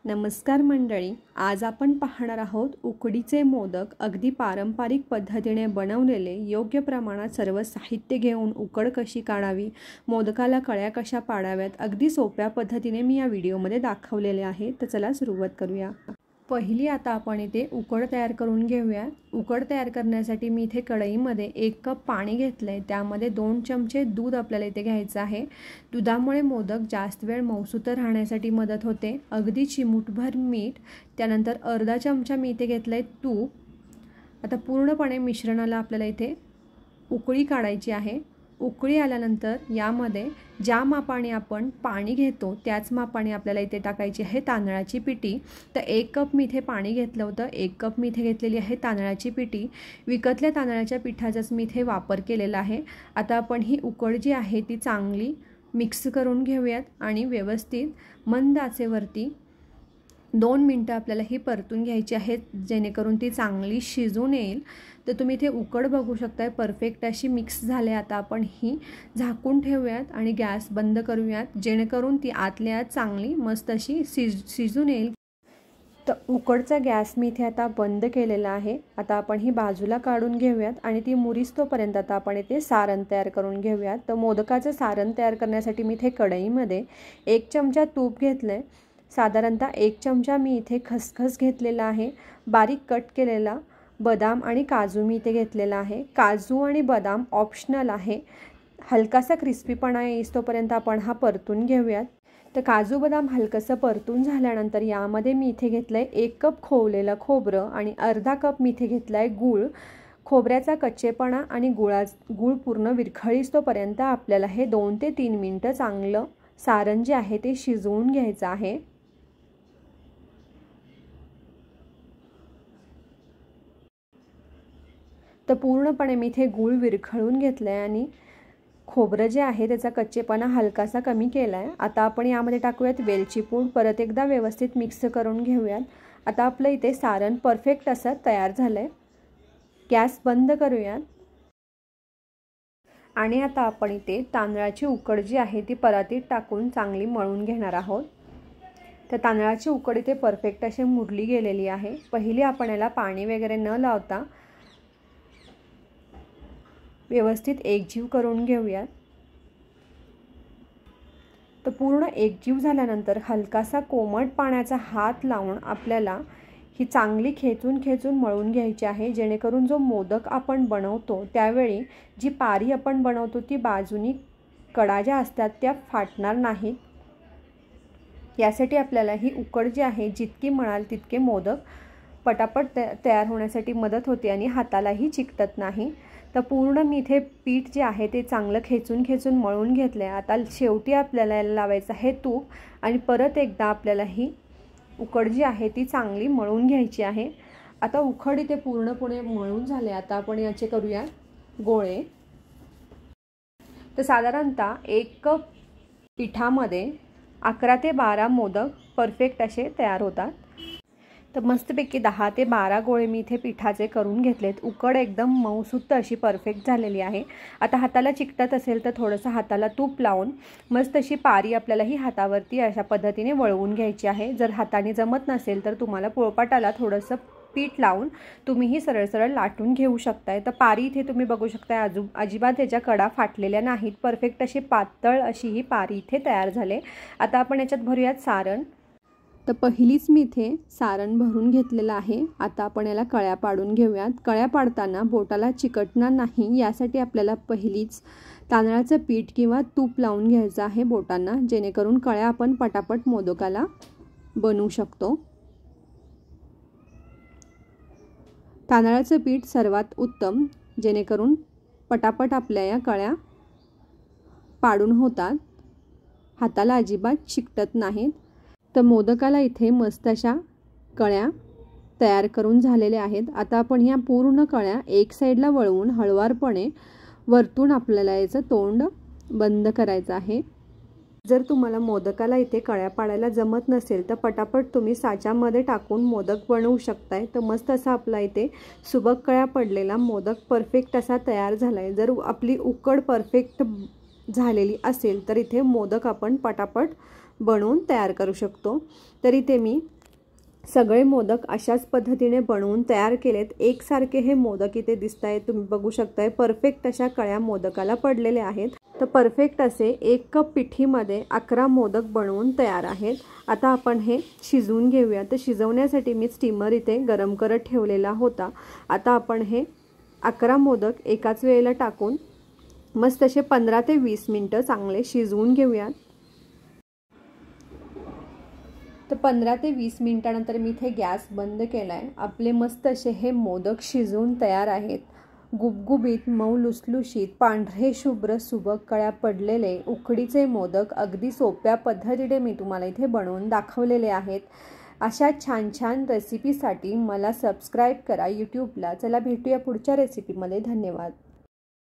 नमस्कार मंडळी, आज आपण पाहणार आहोत उकडीचे मोदक अगदी पारंपरिक पद्धतीने बनवलेले। योग्य प्रमाणात सर्व साहित्य घेऊन उकड कशी काढावी, मोदकाला कळ्या कशा पाडाव्यात, अगदी सोप्या पद्धतीने मी या व्हिडिओमध्ये दाखवलेले आहे। तर चला सुरुवात करूया। पहिली आता आपण इथे उकड तयार करून घेऊया। उकड तयार करण्यासाठी मी इथे कढईमध्ये 1 कप पाणी घेतले, त्यामध्ये 2 चमचे दूध आपल्याला इथे घ्यायचं आहे। दुधामुळे मोदक जास्त वेळ मऊसूत राहण्यासाठी मदत होते। अगदी चिमूटभर मीठ, त्यानंतर अर्धा चमचा मी इथे घेतलंय तूप। आता पूर्णपणे मिश्रणाला आपल्याला इथे उकळी काढायची आहे। उकळी आल्यानंतर यामध्ये ज्या मापाने आपण पाणी घेतो त्याच मापाने आपल्याला इथे टाकायची आहे तांदळाची पिठी। तर 1 कप मी इथे पाणी घेतलं होतं, 1 कप मी इथे घेतलेली आहे तांदळाची पिठी। विकतल्या तांदळाच्या पिठाचाच मी इथे वापर केलेला आहे। आता आपण ही उकड जी आहे ती चांगली मिक्स करून घेऊयात आणि व्यवस्थित मंद आचेवरती 2 मिनिटं आपल्याला ही परतून घ्यायची आहे, जेणेकरून ती चांगली शिजून येईल। तर तुम्ही इथे उकड बघू शकताय, परफेक्ट अशी मिक्स झाले। आता आपण ही झाकून ठेवूयात आणि गॅस बंद करूयात, जेणेकरून ती आतल्या आत चांगली मस्त अशी शिजून येईल। तर उकडचा गॅस मी इथे आता बंद केलेला आहे। आता आपण ही बाजूला काढून घेऊयात आणि ती मुरीस्तोपर्यंत आता आपण इथे सारण तयार करून घेऊयात। तर मोदकाचं सारण तयार करण्यासाठी मी इथे कढईमध्ये 1 चमचा तूप घेतलंय। साधारणतः 1 चमचा मी इथे खसखस घेतलेला आहे। बारीक कट केलेला बदाम आणि काजू मी इथे घेतलेला आहे। काजू आणि बदाम ऑप्शनल आहे। हलकासा क्रिस्पीपणा येईस्तोपर्यंत आपण हा परतून घेऊयात। तर काजू बदाम हलकंसं परतून झाल्यानंतर यामध्ये मी इथे घेतलंय 1 कप खोवलेलं खोबरं आणि अर्धा कप मी इथे घेतलाय गूळ। खोबऱ्याचा कच्चेपणा आणि गूळ पूर्ण विरघळीस्तोपर्यंत आपल्याला हे 2 ते 3 मिनिटं चांगलं सारण जे आहे ते शिजवून घ्यायचं आहे। तर पूर्णपणे मी इथे गूळ विरघळून घेतलाय आणि खोबरं जे आहे त्याचा कच्चेपणा हलकासा कमी केलाय। आता आपण यामध्ये टाकूयात वेलची पूड, परत एकदा व्यवस्थित मिक्स करून घेऊयात। आता आपलं इथे सारण परफेक्ट असं तयार झालंय। गॅस बंद करूयात आणि आता आपण इथे तांदळाची उकड जी आहे ती परातीत टाकून चांगली मळून घेणार आहोत। तर तांदळाची उकड इथे परफेक्ट अशी मुरली गेलेली आहे। पहिली आपण याला पाणी वगैरे न लावता व्यवस्थित एकजीव करून घेऊयात। तर पूर्ण एकजीव झाल्यानंतर हलकासा कोमट पाण्याचा हात लावून आपल्याला ही चांगली खेचून मळून घ्यायची आहे, जेणेकरून जो मोदक आपण बनवतो त्यावेळी जी पारी आपण बनवतो ती बाजूनी कडा ज्या असतात त्या फाटणार नाहीत। यासाठी आपल्याला ही उकड जी आहे जितकी मळाल तितके मोदक पटापट तयार होण्यासाठी मदत होते आणि हातालाही चिकटत नाही। तर पूर्ण मी इथे पीठ जे आहे ते चांगलं खेचून मळून घेतले। आता शेवटी आपल्याला याला लावायचं आहे तूप आणि परत एकदा आपल्याला ही उकड जी आहे ती चांगली मळून घ्यायची आहे। आता उकड इथे पूर्णपणे मळून झाले। आता आपण याचे करूया गोळे। तर साधारणतः 1 कप पिठामध्ये 11 ते 12 मोदक परफेक्ट असे तयार होतात। तर मस्तपैकी 10 ते 12 गोळे मी इथे पिठाचे करून घेतलेत। उकड एकदम मऊसूत अशी परफेक्ट झालेली आहे। आता हाताला चिकटत असेल तर थोडंसं हाताला तूप लावून मस्त अशी पारी आपल्याला ही हातावरती अशा पद्धतीने वळवून घ्यायची आहे। जर हाताने जमत नसेल तर तुम्हाला पोळपाटाला थोडंसं पीठ लावून तुम्हीही सरळ लाटून घेऊ शकताय। तर पारी इथे तुम्ही बघू शकताय अजिबात याच्या कडा फाटलेल्या नाहीत, परफेक्ट अशी पातळ अशी ही पारी इथे तयार झाले। आता आपण याच्यात भरूयात सारण। तर पहिलीच मी इथे सारण भरून घेतलेलं आहे। आता आपण याला कळ्या पाडून घेऊयात। कळ्या पाडताना बोटाला चिकटणार नाही यासाठी आपल्याला पहिलीच तांदळाचं पीठ किंवा तूप लावून घ्यायचं आहे बोटांना, जेणेकरून कळ्या आपण पटापट मोदकाला बनवू शकतो। तांदळाचं पीठ सर्वात उत्तम, जेणेकरून पटापट आपल्या या कळ्या पाडून होतात, हाताला अजिबात चिकटत नाहीत। तर मोदकाला इथे मस्त अशा कळ्या तयार करून झालेल्या आहेत। आता आपण ह्या पूर्ण कळ्या एक साईडला वळवून हळवारपणे वरतून आपल्याला याचं तोंड बंद करायचं आहे। जर तुम्हाला मोदकाला इथे कळ्या पाडायला जमत नसेल तर पटापट तुम्ही साच्यामध्ये टाकून मोदक बनवू शकताय। तर मस्त असा आपला इथे सुबक कळ्या पडलेला मोदक परफेक्ट असा तयार झालाय। जर आपली उकड परफेक्ट झालेली असेल तर इथे मोदक आपण पटापट बनवून तयार करू शकतो। तर इथे मी सगळे मोदक अशाच पद्धतीने बनवून तयार केलेत। एकसारखे हे मोदक इथे दिसत आहेत, तुम्ही बघू शकताय परफेक्ट अशा कळ्या मोदकाला पडलेले आहेत। तर परफेक्ट असे 1 कप पिठीमध्ये 11 मोदक बनवून तयार आहेत। आता आपण हे शिजवून घेऊया। तर शिजवण्यासाठी मी स्टीमर इथे गरम करत ठेवलेला होता। आता आपण हे 11 मोदक एकाच वेळेला टाकून मस्त असे 15 ते 20 मिनिटं चांगले शिजवून घेऊयात। तर 15 ते 20 मिनिटानंतर मी इथे गॅस बंद केलाय। आपले मस्त असे हे मोदक शिजवून तयार आहेत। गुबगुबीत मऊ लुसलुशीत पांढरे शुभ्र सुबक कळ्या पडलेले उकडीचे मोदक अगदी सोप्या पद्धतीने मी तुम्हाला इथे बनवून दाखवलेले आहेत। अशा छान छान रेसिपीसाठी मला सबस्क्राईब करा यूट्यूबला। चला भेटूया पुढच्या रेसिपीमध्ये। धन्यवाद।